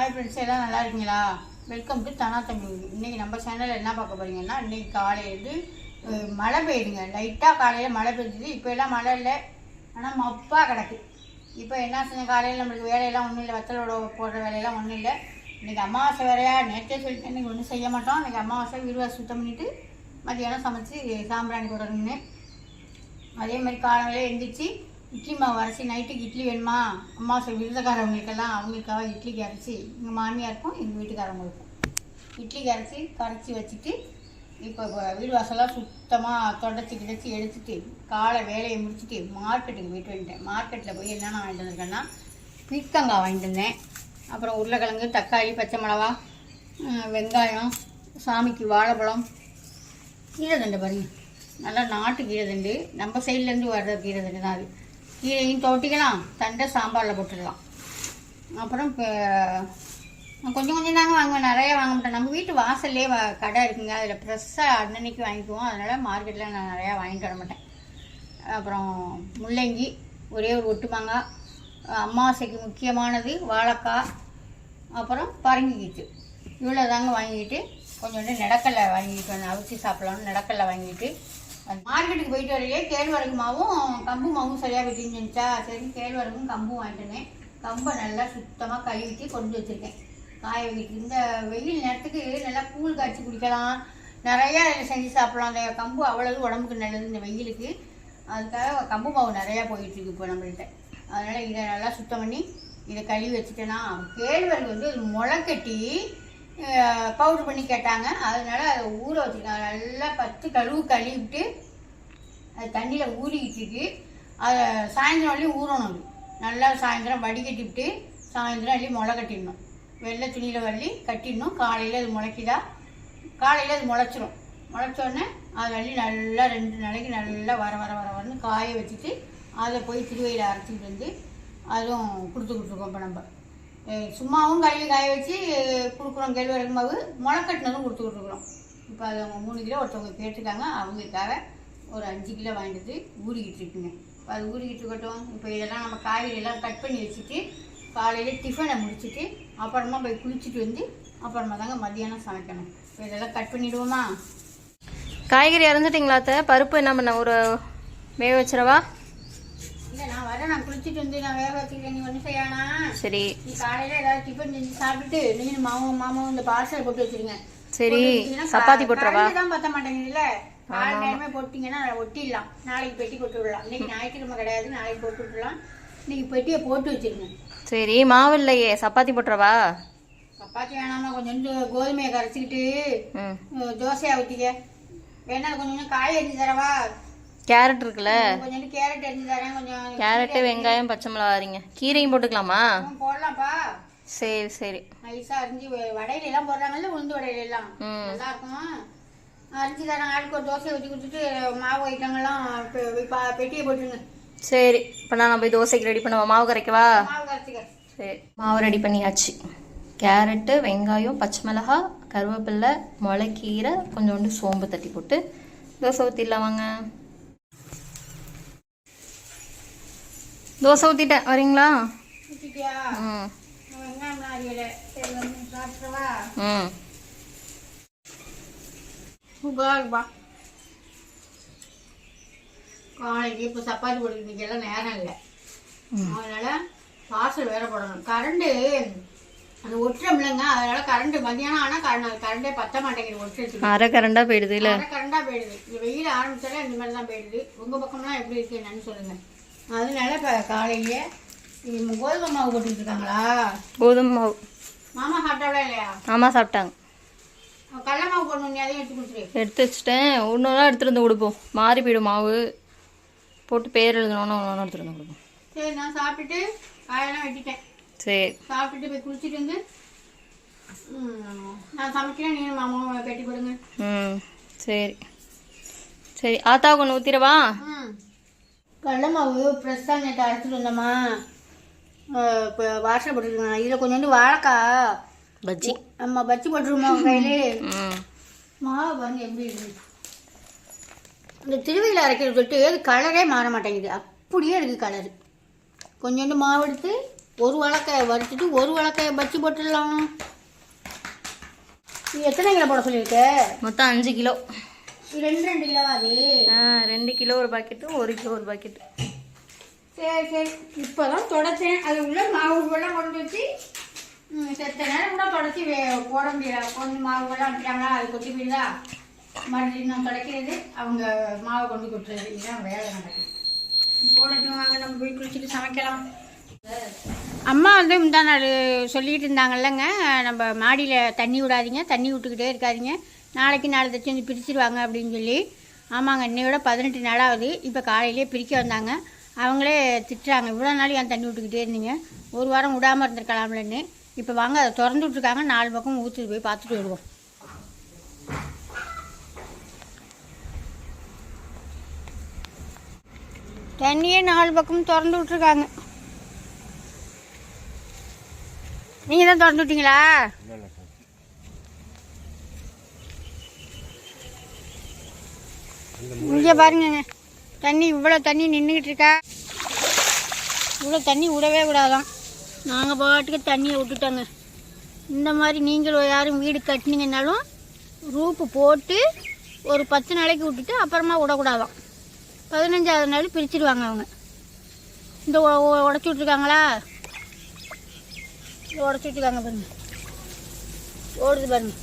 Hi friends, எல்லாம் நல்லா இருக்கீங்களா? வெல்கம் டு தனா தமிழ். இன்றைக்கி நம்ம சேனலில் என்ன பார்க்க போகிறீங்கன்னா, இன்றைக்கி காலையிலேருந்து மழை பெய்யுதுங்க. லைட்டாக காலையில் மழை பெய்யுது. இப்போ எல்லாம் மழை இல்லை, ஆனால் மப்பாக கிடக்கு. இப்போ என்ன செஞ்ச காலையில் நம்மளுக்கு வேலையெல்லாம் ஒன்றும் இல்லை, வத்தலோட போடுற வேலையெல்லாம் ஒன்றும் இல்லை. இன்றைக்கி அமாவாசை வேறையா, நேற்றே சொல்லிட்டு இன்றைக்கி ஒன்றும் செய்ய மாட்டோம். இன்றைக்கி அமாவாசை வீடுவா சுத்தம் பண்ணிவிட்டு மதியானம் சமைச்சு சாம்பிராணி போடணுங்க. அதே மாதிரி காலையிலே எழுந்திரிச்சு இட்லி மாவு அரைச்சி நைட்டுக்கு இட்லி வேணுமா, அமாவாசை விருதக்காரவங்களுக்கெல்லாம் அவங்களுக்காக இட்லிக்கு அரைச்சி எங்கள் மாமியாருக்கும் எங்கள் வீட்டுக்காரவங்களுக்கும் இட்லிக்கு கரைச்சி வச்சுட்டு இப்போ வீடு வாசலாம் சுத்தமாக தொடச்சி கிடச்சி எடுத்துட்டு காலை வேலையை முடிச்சுட்டு மார்க்கெட்டுக்கு போயிட்டு வந்துட்டேன். மார்க்கெட்டில் போய் என்னென்ன வாங்கிட்டு வந்திருக்கேன்னா, பீர்க்கங்காய் வாங்கிட்டு வந்தேன், அப்புறம் உருளைக்கிழங்கு, தக்காளி, பச்சை மிளகா, வெங்காயம், சாமிக்கு வாழைப்பழம், கீரை தண்டை பாருங்கள், நல்லா நாட்டு கீரை தண்டு, நம்ம சைட்லேருந்து வர்ற கீரை தண்டு தான் அது. கீரையும் தோட்டிக்கலாம், தண்டை சாம்பாரில் போட்டுடலாம். அப்புறம் கொஞ்சம் கொஞ்சம் தாங்க வாங்குவேன், நிறைய வாங்க மாட்டேன். நம்ம வீட்டு வாசல்லே கடை இருக்குங்க, அதில் ஃப்ரெஷ்ஷாக அன்னன்னைக்கு வாங்கிக்குவோம். அதனால் மார்க்கெட்டில் நான் நிறையா வாங்கிட்டு வர மாட்டேன். அப்புறம் முள்ளங்கி, ஒரே ஒரு ஒட்டு மாங்காய், அமாவாசைக்கு முக்கியமானது வாழைக்காய், அப்புறம் பரங்கிக்கிட்டு, இவ்வளோ தாங்க வாங்கிட்டு கொஞ்சோண்டு நடக்கல்லை வாங்கிட்டு வந்து அவிச்சு சாப்பிட்லான்னு நடக்கல்லை வாங்கிட்டு மார்க்கெட்டுக்கு போயிட்டு வரையிலே கேழ்வரகு மாவும் கம்பு மாவும் சரியாக வெட்டின்னு இருந்துச்சா, சரி கேழ்வரகும் கம்பும் வாங்கிட்டேன். கம்பை நல்லா சுத்தமாக கழுவிட்டு கொண்டு வச்சுருக்கேன் காய வைக்கிட்டு. இந்த வெயில் நேரத்துக்கு நல்லா கூழ் காய்ச்சி குடிக்கலாம், நிறையா செஞ்சு சாப்பிட்லாம். அந்த கம்பு அவ்வளவு உடம்புக்கு நல்லது இந்த வெயிலுக்கு. அதுக்காக கம்பு மாவு நிறையா போயிட்டுருக்கு இப்போ நம்மள்கிட்ட. அதனால் இதை நல்லா சுத்தம் பண்ணி இதை கழுவி வச்சுட்டேன்னா, கேழ்வரகு வந்து அது முளைக்கட்டி பவுட்ரு பண்ணி கேட்டாங்க. அதனால் அதை ஊற வச்சுருக்காங்க. நல்லா 10 கழுவு கழுவிட்டு அது தண்ணியில் ஊறிக்கிட்டு இருக்கு. அதை சாயந்தரம் வரையும் ஊறணும். நல்லா சாயந்தரம் வடிகட்டி விட்டு சாயந்தரம் அள்ளி முளை கட்டிடணும். வெள்ளை துணியில் வள்ளி கட்டிடணும். காலையில் அது முளைக்குதா, காலையில் அது முளைச்சிரும். முளைச்சோடனே அதை அள்ளி நல்லா 2 நாளைக்கு நல்லா வரன்னு காய வச்சுட்டு அதை போய் திருவையில் அரைச்சிட்டு வந்து அதுவும் கொடுத்துருக்கோம். இப்போ நம்ம சும்மாவும் கழுவி காய வச்சு கொடுக்குறோம். கேழ்வரகு மாவு முளைக்கட்டினதும் கொடுத்துக்கிட்டுருக்குறோம். இப்போ அது அவங்க 3 கிலோ ஒருத்தவங்க கேட்டிருக்காங்க, அவங்களுக்காக ஒரு 5 கிலோ வாங்கிட்டு ஊறிக்கிட்டு இருக்குங்க. இப்போ அது ஊறிக்கிட்டு இருக்கட்டும். இப்போ இதெல்லாம் நம்ம காய்கறியெல்லாம் கட் பண்ணி வச்சுட்டு காலையில் டிஃபனை முடிச்சுட்டு அப்புறமா போய் குளிச்சுட்டு வந்து அப்புறமா தாங்க மதியானம் சமைக்கணும். இப்போ இதெல்லாம் கட் பண்ணிவிடுவோமா? காய்கறி அரைஞ்சிட்டிங்களா அத்தை? பருப்பு என்ன பண்ண, ஒரு வேக வச்சிடவா? இல்லை, நான் வரேன். நான் குளிச்சுட்டு வந்து நான் வேக வச்சுக்கிறேன். நீ ஒன்றும் செய்யானா? சரி. நீ காலையில் ஏதாவது டிஃபன் செஞ்சு சாப்பிட்டுட்டு நீ மாமாவும் இந்த பார்சல் போட்டு வச்சுருங்க. சரி, சப்பாத்தி போட்டுறவா? தான் பத்த மாட்டேங்குதுல்ல, காலை நேரமே போட்டிங்கன்னா ஒட்டிடலாம். நாளைக்கு பெட்டி போட்டு விடலாம். இன்னைக்கு ஞாயிற்றுக்கிழமை கிடையாது, நாளைக்கு போட்டு விட்டுலாம். இன்னைக்கு பெட்டியை போட்டு வச்சுருங்க. சரி, மாவு இல்லையே, சப்பாத்தி போட்டுறவா? சப்பாத்தி வேணாமா, கொஞ்சோண்டு கோதுமையை கரைச்சிக்கிட்டு தோசையாக ஊற்றிக்க. வேணா கொஞ்சம் காய் அரிஞ்சு தரவா? கேரட் இருக்குல்ல, கொஞ்சோண்டு கேரட் அரிஞ்சு தரேன். கொஞ்சம் கேரட்டு, வெங்காயம், பச்சை மிளகா அரிங்க. கீரையும் போட்டுக்கலாமா? போடலாம்ப்பா. சரி சரி. நைஸாக அரிஞ்சு வடையில எல்லாம் போடுறாங்கல்ல, உளுந்து வடையில எல்லாம் நல்லா இருக்கும். அரிஞ்சு தரேன். ஆளுக்கு ஒரு தோசை ஊற்றி கொடுத்துட்டு மாவு ஐட்டங்கள்லாம் பெட்டியை போட்டுருங்க. சரி, இப்போ நான் போய் தோசைக்கு ரெடி பண்ணுவா. மாவு கரைக்கவா? மாவு கரைச்சிக்க. சரி, மாவு ரெடி பண்ணியாச்சு. கேரட்டு, வெங்காயம், பச்சை மிளகா, கருவேப்பில்லை, முளைக்கீரை, கொஞ்சோண்டு சோம்பு தட்டி போட்டு தோசை ஊற்றிடலாம் வாங்க. தோசை ஊற்றிட்டேன், வரீங்களா? ஊற்றிட்டியா? வெங்காயம் நாரியலை. சரி, வந்து சாப்பிட்றவா? சூப்பராகப்பா. காலைக்கு இப்போ சப்பாத்தி போட்டுக்கிட்டெல்லாம் நேரம் இல்லை, அதனால் பார்சல் வேறு போடணும். கரண்டு அது ஒட்டுறமில்லைங்க, அதனால் கரண்ட் மதியானம் ஆனால் கரண்டே பற்ற மாட்டேங்குது. ஒட்டுறதுக்கு அரை கரண்டாக போயிடுது. இல்லை, அரை கரண்டாக போயிடுது. இந்த வெயில் ஆரம்பிச்சாலே இந்த மாதிரி தான் போயிடுது. உங்கள் பக்கம்லாம் எப்படி இருக்கு என்னன்னு சொல்லுங்கள். அதனால இப்போ காலையிலேயே கோதுமை மாவு போட்டுக்கிட்டு இருக்காங்களா? கோதுமை மாவு. மாமா சாப்பிட்டாவளா இல்லையா? ஆமாம், சாப்பிட்டாங்க. கடல மாவு போடணும், நீ அதையும் எடுத்து கொடுத்துரு. எடுத்து வச்சுட்டேன். ஒன்று ஒன்றா எடுத்துகிட்டு வந்து கொடுப்போம், மாறி போயிடும் மாவு. போட்டு பேர் எழுதணுன்னு ஒன்று ஒன்றா எடுத்துகிட்டு வந்து கொடுப்போம். சரி, நான் சாப்பிட்டுட்டு காயெல்லாம் வெட்டிட்டேன். சரி, சாப்பிட்டுட்டு போய் குளிச்சுட்டு வந்து நான் சமைக்கிறேன். நீ மாமாவும் கட்டி கொடுங்க. சரி சரி. ஆத்தாவுக்கு ஒன்று ஊற்றிடவா? கடல மாவு ஃப்ரெஷ்ஷாக நேற்று அரைச்சிட்டு வந்தோம்மா, இப்போ வாசல் போட்டுருக்கேன். இதில் கொஞ்சோண்டு வாழைக்காய் பஜ்ஜி. ஆமாம், பஜ்ஜி போட்டுருமா கையிலே. மாவு பாருங்க எப்படி இருக்குது. இந்த திருவையில் அரைக்கிறது சொல்லிட்டு கலரே மாற மாட்டேங்குது, அப்படியே இருக்குது கலரு. கொஞ்சோண்டு மாவு எடுத்து ஒரு வாழைக்காயை வறுத்துட்டு ஒரு வாழைக்காயை பச்சி போட்டுடலாம். நீ எத்தனை கிலோ போட சொல்லியிருக்க? மொத்தம் 5 கிலோ. 2 கிலோவா அது? 2 கிலோ ஒரு பாக்கெட்டு, 1 கிலோ ஒரு பாக்கெட்டு. சரி சரி, இப்போ தான் தொடச்சேன். அது உள்ள மாவு வெள்ளம் கொண்டு வச்சு செத்த நேரம் கூட தொடச்சி போட முடியாது. கொஞ்சம் மாவு வெள்ளம் வந்துட்டாங்களா, அது கொட்டி போயிருந்தா மறுபடியும் நான் தொடக்கிறது, அவங்க மாவை கொண்டு கொட்டுறது, இதுதான் வேலை நடக்குது. போடட்டும், வாங்க நம்ம போய் குளிச்சுட்டு சமைக்கலாம். அம்மா வந்து முந்தா நாள் சொல்லிகிட்டு இருந்தாங்கல்லங்க, நம்ம மாடியில் தண்ணி விடாதீங்க, தண்ணி விட்டுக்கிட்டே இருக்காதீங்க, நாளைக்கு நாளை தச்சு வந்து பிரிச்சுருவாங்க அப்படின்னு சொல்லி. ஆமாங்க, இன்னையோட 18 நாளாவது. இப்போ காலையிலே பிரிக்க வந்தாங்க. அவங்களே திட்டுறாங்க, இவ்வளோ நாள் ஏன் தண்ணி விட்டுக்கிட்டே இருந்தீங்க, ஒரு வாரம் விடாமல் இருந்திருக்கலாம்லன்னு. இப்போ வாங்க அதை திறந்து விட்ருக்காங்க, 4 பக்கம் ஊற்றுட்டு போய் பார்த்துட்டு வருவோம். தண்ணியே 4 பக்கம் திறந்து விட்ருக்காங்க. நீங்கள் தான் திறந்து விட்டீங்களா? இங்கே பாருங்க, தண்ணி இவ்வளோ தண்ணி நின்றுக்கிட்டு இருக்கா. இவ்வளோ தண்ணி விடவே விடாதான். நாங்கள் பாட்டுக்கு தண்ணியை விட்டுட்டோங்க. இந்த மாதிரி நீங்களும் யாரும் வீடு கட்டினீங்கன்னாலும் ரூப்பு போட்டு ஒரு 10 நாளைக்கு விட்டுட்டு அப்புறமா விடக்கூடாதான். 15ஆவது நாள் பிரிச்சுடுவாங்க அவங்க. இந்த உடச்சி விட்ருக்காங்களா, உடச்சி விட்டுருக்காங்க பாருங்க, ஓடுது பாருங்க.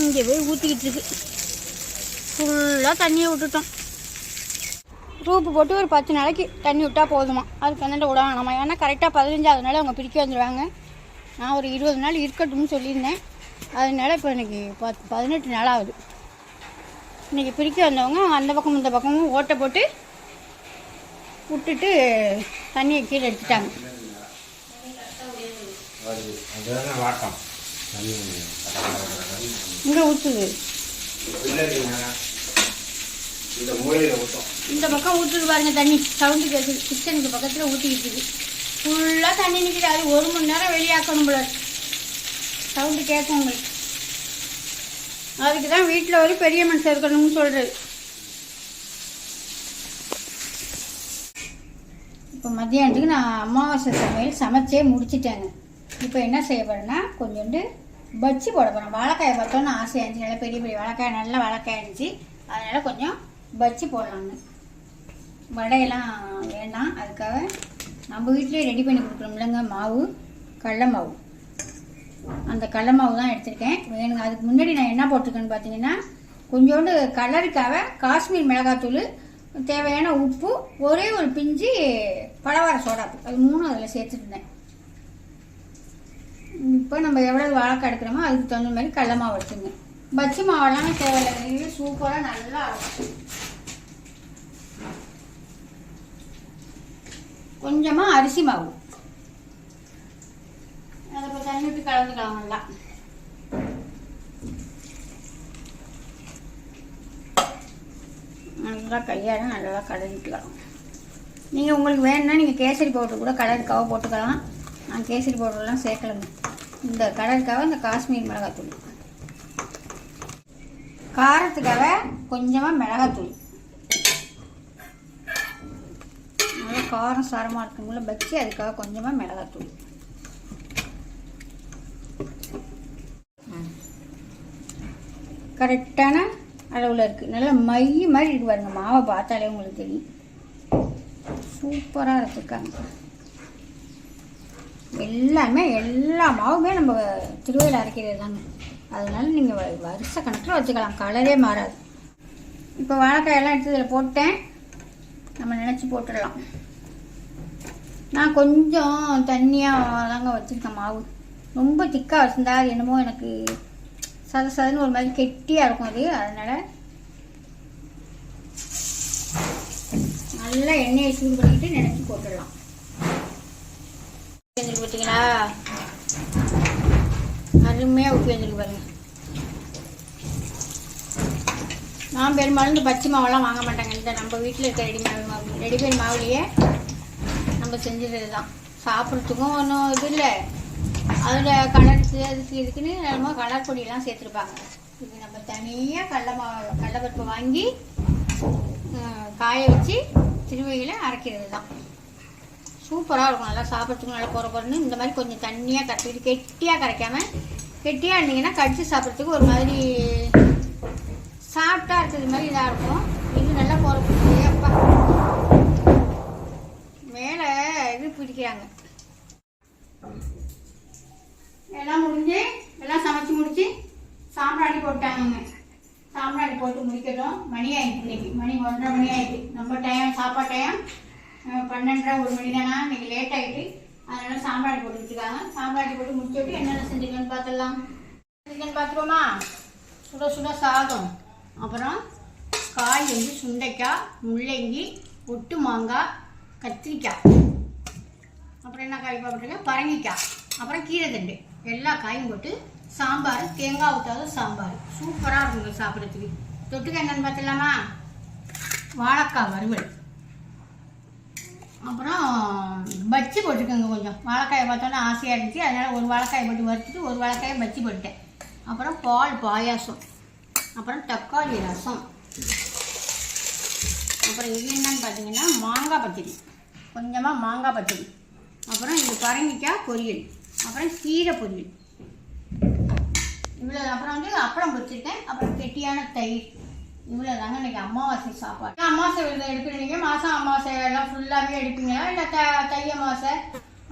இங்கே போய் ஊற்றிக்கிட்டு இருக்கு. ஃபுல்லாக தண்ணியை விட்டுட்டோம். ரூப்பு போட்டு ஒரு 10 நாளைக்கு தண்ணி விட்டால் போதுமா, அதுக்கு வந்துட்டு விடலாம் நம்ம. ஏன்னா கரெக்டாக 15ஆவது நாள் அவங்க பிரிக்க வந்துடுவாங்க. நான் ஒரு 20 நாள் இருக்கட்டும்னு சொல்லியிருந்தேன். அதனால இப்போ இன்றைக்கி 18 நாள் ஆகுது. இன்றைக்கி பிரிக்க வந்தவங்க அந்த பக்கம் இந்த பக்கமும் ஓட்டை போட்டு விட்டுட்டு தண்ணியை கீழே எடுத்துட்டாங்க. இங்கே ஊற்றுது, இந்த பக்கம் ஊற்றுது பாருங்க. தண்ணி சவுண்டு கேட்குது, கிச்சனுக்கு பக்கத்தில் ஊற்றிக்கிட்டு ஃபுல்லாக தண்ணி நிற்கிது. அது 1 மணி நேரம் வெளியாக்கணும் போல, சவுண்டு கேட்கும் உங்களுக்கு. அதுக்கு தான் வீட்டில் ஒரு பெரிய மனுஷன் இருக்கணும்னு சொல்கிறது. இப்போ மத்தியானத்துக்கு நான் அமாவாசை சமையல் சமைச்சே முடிச்சிட்டேங்க. இப்போ என்ன செய்ய போகிறேன்னா, கொஞ்சோண்டு பச்சி போட போகிறேன். வாழைக்காயை பார்த்தோன்னு ஆசையாக இருந்துச்சு, நல்லா பெரிய பெரிய வாழைக்காய், நல்ல வாழைக்காய் இருந்துச்சு. அதனால் கொஞ்சம் பச்சி போடலாங்க. வடையெல்லாம் வேண்டாம், அதுக்காக நம்ம வீட்டிலே ரெடி பண்ணி கொடுக்குறோம்லங்க மாவு, கடலை மாவு. அந்த கடலை மாவு தான் எடுத்திருக்கேன், வேணுங்க. அதுக்கு முன்னாடி நான் என்ன போட்டிருக்கேன்னு பார்த்தீங்கன்னா, கொஞ்சோண்டு கலருக்காக காஷ்மீர் மிளகாத்தூள், தேவையான உப்பு, ஒரே ஒரு பிஞ்சு பலவார சோடாப்பு, அது 3 அதில் சேர்த்துருந்தேன். இப்போ நம்ம எவ்வளோ வாழைக்காய் எடுக்கிறோமோ அதுக்கு தகுந்த மாதிரி கடலை மாவு எடுத்துங்க. பச்சி மாவெல்லாம் தேவையில்லை, சூப்பராக நல்லா இருக்கும். கொஞ்சமாக அரிசி மாவு, அதை இப்போ தண்ணி விட்டு கலந்துக்கலாம். நல்லா நல்லா கையால் நல்லா கலந்துக்கலாம். நீங்கள் உங்களுக்கு வேணும்னா நீங்கள் கேசரி பவுடர் கூட கலருக்காக போட்டுக்கலாம். நான் கேசரி பவுடர்லாம் சேர்க்கலைங்க. இந்த கலருக்காக இந்த காஷ்மீர் மிளகாத்தூள், காரத்துக்காக கொஞ்சமாக மிளகாத்தூள், நல்லா காரம் சாரமாக இருக்குங்கள பச்சி, அதுக்காக கொஞ்சமாக மிளகாத்தூள். கரெக்டான அளவில் இருக்குது. நல்லா மை மாதிரி இருக்கு பாருங்க. மாவை பார்த்தாலே உங்களுக்கு தெரியும், சூப்பராக எடுத்துருக்காங்க. எல்லாமே எல்லா மாவுமே நம்ம திருவையில் அரைக்கிறது தாங்க. அதனால நீங்கள் வருஷ கணக்கில் வச்சுக்கலாம், கலரே மாறாது. இப்போ வாழைக்காயெல்லாம் எடுத்து இதில் போட்டேன், நம்ம நினச்சி போட்டுடலாம். நான் கொஞ்சம் தண்ணியாக தாங்க வச்சுருக்கேன் மாவு. ரொம்ப திக்காக வச்சுருந்தா அது என்னமோ எனக்கு சதன்னு ஒரு மாதிரி கெட்டியாக இருக்கும் அது. அதனால் நல்லா எண்ணெயை சூடு பண்ணிக்கிட்டு நினச்சி போட்டுடலாம். பார்த்தீங்களா, அருமையாக உப்பு வந்துருக்கு பாருங்க. நான் பெரும்பாலும் இந்த பச்சை மாவெல்லாம் வாங்க மாட்டாங்க. இந்த நம்ம வீட்டில் இருக்க ரெடிமேட் மாவுலேயே நம்ம செஞ்சது தான். சாப்பிட்றதுக்கும் ஒன்றும் இது இல்லை. அதில் கலருக்கு அதுக்கு இதுக்குன்னு நம்ம கலர் பொடியெல்லாம் சேர்த்துருப்பாங்க. இது நம்ம தனியாக கடலைப்பருப்பு வாங்கி காய வச்சு திருவையில் அரைக்கிறது தான். சூப்பராக இருக்கும். நல்லா சாப்பிட்றதுக்கு நல்லா குறன்னு இந்த மாதிரி கொஞ்சம் தண்ணியாக கரைச்சிட்டு கெட்டியாக கரைக்காமல் கெட்டியாக இருந்தீங்கன்னா கடிச்சு சாப்பிட்றதுக்கு ஒரு மாதிரி சாப்பிட்டா இருக்கிறது மாதிரி இதாக இருக்கும். இது நல்லா குறப்பு அப்பா மேலே இது பிடிக்கிறாங்க. எல்லாம் முடிஞ்சு எல்லாம் சமைச்சு முடிச்சு சாம்பிராணி போட்டாங்க. சாம்பிராணி போட்டு முடிக்கட்டும். மணி ஆயிடுச்சு, இன்னைக்கு மணி 1:30 மணி ஆயிடுச்சு. நம்ம டைம் சாப்பாடு டைம் 12:30 1 மணி தானா. இன்னைக்கு லேட் ஆகிட்டு அதனால சாம்பிராணி போட்டுருக்காங்க. சாம்பிராணி போட்டு முடிச்சுட்டு என்னென்ன செஞ்சுக்கலான்னு பார்த்துடலாம். செஞ்சுக்கன்னு பார்த்துருவோமா. சுட சுட சாதம், அப்புறம் காய் வந்து சுண்டைக்காய், முள்ளங்கி, ஒட்டு மாங்காய், கத்திரிக்காய், அப்புறம் என்ன காய் போட்டுருக்கேன், பரங்கிக்காய், அப்புறம் கீரை தண்டு, எல்லா காயும் போட்டு சாம்பார், தேங்காய் ஊற்றாத சாம்பார் சூப்பராக இருக்குங்க சாப்பிட்றதுக்கு. தொட்டுக்க என்னென்னு பார்த்துடலாமா. வாழைக்காய் வறுவல், அப்புறம் பஜ்ஜி போட்டுக்கோங்க. கொஞ்சம் வாழைக்காயை பார்த்தோன்னா ஆசையாக இருந்துச்சு, அதனால் ஒரு வாழைக்காயை போட்டு வறுத்துட்டு ஒரு வாழைக்காயை பஜ்ஜி போட்டுட்டேன். அப்புறம் பால் பாயாசம், அப்புறம் தக்காளி ரசம், அப்புறம் இது என்னன்னு பார்த்தீங்கன்னா மாங்காய் பச்சடி, கொஞ்சமாக மாங்காய் பச்சடி, அப்புறம் இது பரங்கிக்காய் பொரியல், அப்புறம் கீரை பொரியல், இவ்வளோ. அப்புறம் வந்து அப்பளம் பொரிச்சிருக்கேன், அப்புறம் கெட்டியான தயிர். இவ்வளோ தாங்க இன்றைக்கி அமாவாசை சாப்பாடு. அமாவாசை விரதம் எடுக்கிறீங்க, மாதம் அமாவாசை எல்லாம் ஃபுல்லாகவே எடுப்பீங்களா, இல்லை தை அமாவாசை,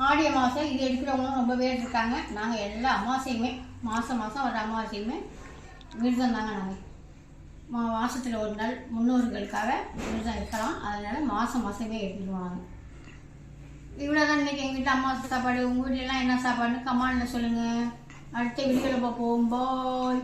ஆடி அமாவாசை இது எடுக்கிறவங்களும் ரொம்ப பேர் இருக்காங்க. நாங்கள் எல்லா அமாவாசையுமே மாதம் வர அமாவாசையுமே விரதம் தாங்க. நாங்கள் மாதத்தில் ஒரு நாள் முன்னோர்களுக்காக விரதம் இருக்கலாம், அதனால் மாதமே எடுத்துக்குவோம் நாங்கள். இவ்வளோ தான் இன்றைக்கி எங்கள் வீட்டில் அமாவாசை சாப்பாடு. உங்கள் வீட்டிலலாம் என்ன சாப்பாடுன்னு கமெண்ட்டில் சொல்லுங்கள். அடுத்த வீடியோவில் பார்ப்போம். பாய்.